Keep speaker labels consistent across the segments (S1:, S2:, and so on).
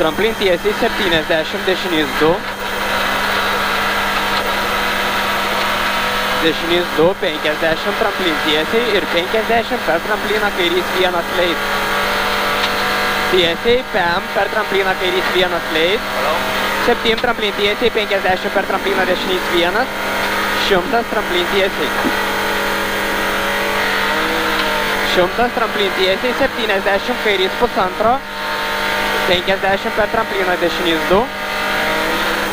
S1: Tramplin tiesiai 70, dešinys 2. Dešinys 2, 50, tramplin tiesiai ir 50 per trampliną kairys 1 leit. Tiesiai, PM per trampliną kairys 1 leit. 7 tramplin tiesiai, 50 per trampliną dešinys 1. 100 tramplin tiesiai. 100 tramplin tiesiai, 70 kairys 1,5. 50 per trampliną dešinys 2.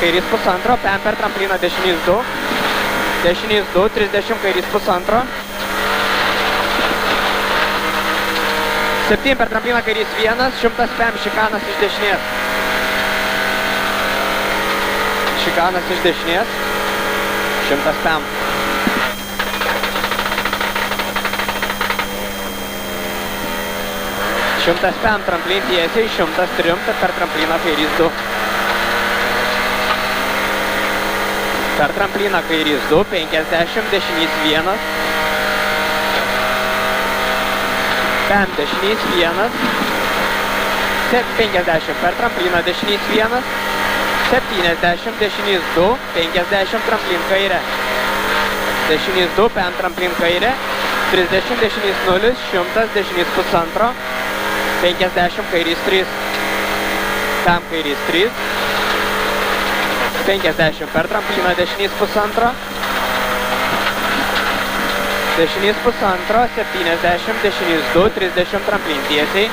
S1: Kairys 1,5, PM per trampliną dešinys 2. Dešinys 2, 30 kairys 1,5. 7 per trampliną kairys 1, 100 PM šikanas iš dešinės. Šikanas iš dešinės. 100 PM. 100 PM tramplin tiesiai, 100 trimta per trampliną kairys 2. Per trampliną kairys 2, 50, dešinys 1. PM dešinys 1. 50 per trampliną dešinys 1. 70 dešinys 2, 50 tramplin kairė. Dešinys 2, PM tramplin kairė. 30 dešinys 0, 100 dešinys 1,5. 50 kairys 3. PM kairys 3. 50 per trampliną dešinys 1,5. Dešinys 1,5, 70, dešinys 2, 30 tramplin tiesiai.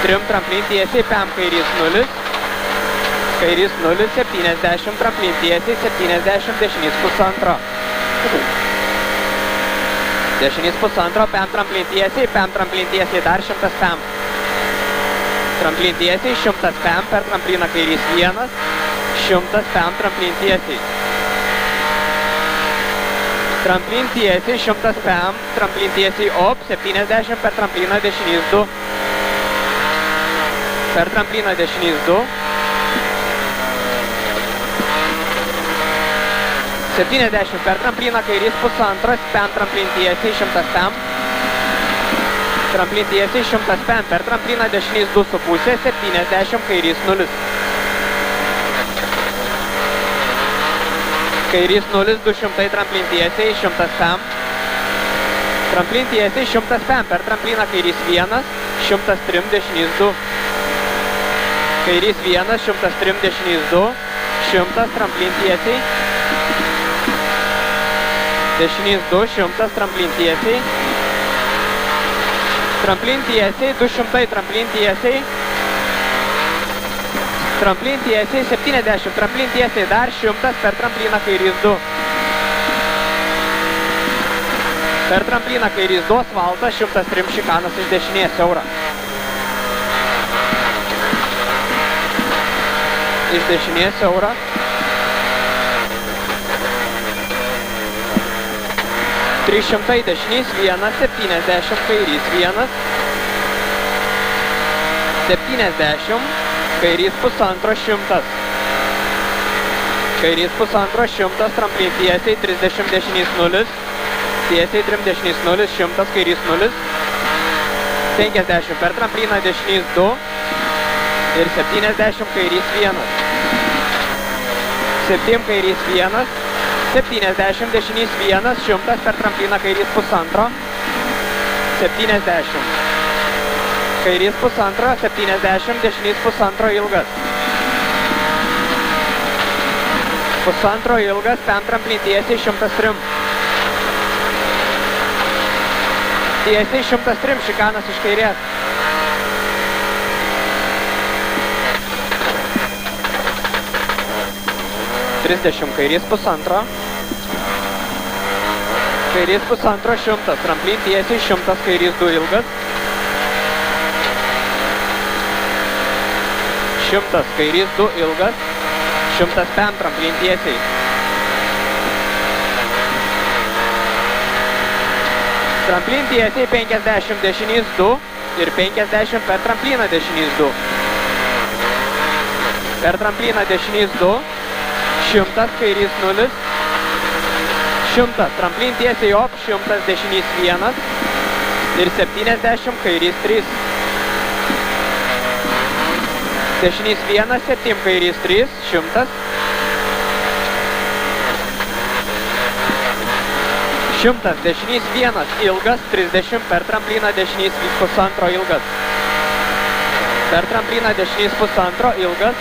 S1: 3 tramplin tiesiai, PM kairys 0. Kairys 0, 70 tramplin tiesiai, 70 dešinys 1,5. Dešinys 1,5, PM tramplin tiesiai, PM tramplin tiesiai dar 100 PM. Tramplin tiesiai, 100 PM per trampliną kairys 1. 100 PM tramplin tiesiai. Tramplin tiesiai, 100 PM, tramplin tiesiai op, 70 per trampliną dešinys 2. Per trampliną dešinys 2. 70 per trampliną kairys 1,5, PM tramplin tiesiai, 100 PM. Tramplin tiesiai, 100 PM per trampliną dešinys 2,5, 70 kairys 0. Kairys 0, 200 tramplin tiesiai, 100 PM. Tramplin tiesiai, 100 PM per trampliną kairys 1, 103 dešinys 2. Kairys 1, 103 dešinys 2, 100 tramplin tiesiai. Dešinys 2, 100 tramplin tiesiai. Tramplin tiesiai, 200 tramplin tiesiai. Tramplin tiesiai, 70 tramplin tiesiai, dar 100 per trampliną kairys 2. Per trampliną kairys 2 asfaltas, 103 šikanas iš dešinės siaura. Iš dešinės siaura. Trišimtai dešinys 1, 70 kairys 1. 70, kairys 1,5 100. Kairys 1,5 100, tramplin tiesiai, 30 dešinys 0. Tiesiai 3 dešinys 0, 100 kairys 0. 50 per trampliną dešinys 2. Ir 70 kairys 1. 7 kairys 1. 70 dešinys 1, 100 per trampliną kairys 1,5. 70. Kairys 1,5, 70, dešinys 1,5 ilgas. 1,5 ilgas, PM tramplin tiesiai, 103. Tiesiai 103, šikanas iš kairės. Trisdešimt kairys 1,5. Kairys 1,5 100, tramplin tiesiai, 100 kairys 2 ilgas. 100 kairys 2 ilgas. 100 PM tramplin tiesiai. Tramplin tiesiai, 50 dešinys 2 ir 50 per trampliną dešinys 2. Per trampliną dešinys 2. 100 kairys 0. 100 tramplin tiesiai op, 100 dešinys 1. Ir 70 kairys 3. Dešinys 1, 7, kairys 3, 100. 100, dešinys 1, ilgas, 30, per trampliną dešinys 1,5 ilgas. Per trampliną dešinys 1,5 ilgas.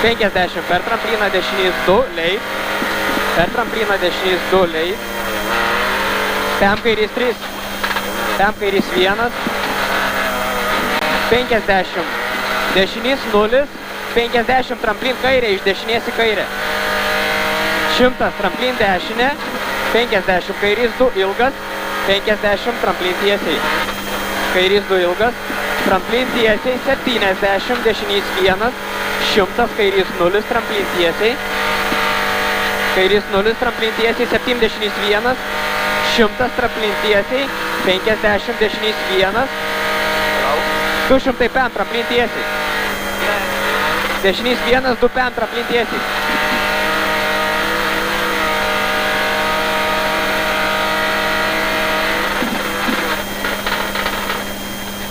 S1: 50, per trampliną dešinys 2, leid. Per trampliną dešinys 2, leid. Pem kairys 3, pem kairys 1. 50, dešinys 0, 50 tramplin kairė, iš dešinės į kairę. 100 tramplin dešinė, 50 kairys 2 ilgas, 50 tramplin tiesiai. Kairys 2 ilgas, tramplin tiesiai, 70, dešinys 1, 100 kairys 0, tramplin tiesiai. Kairys 0, tramplin tiesiai, 7 dešinys 1, 100 tramplin tiesiai, 50 dešinys 1, 200 pem tramplin tiesiai. Dešinys 1, 2 pem tramplin tiesiai.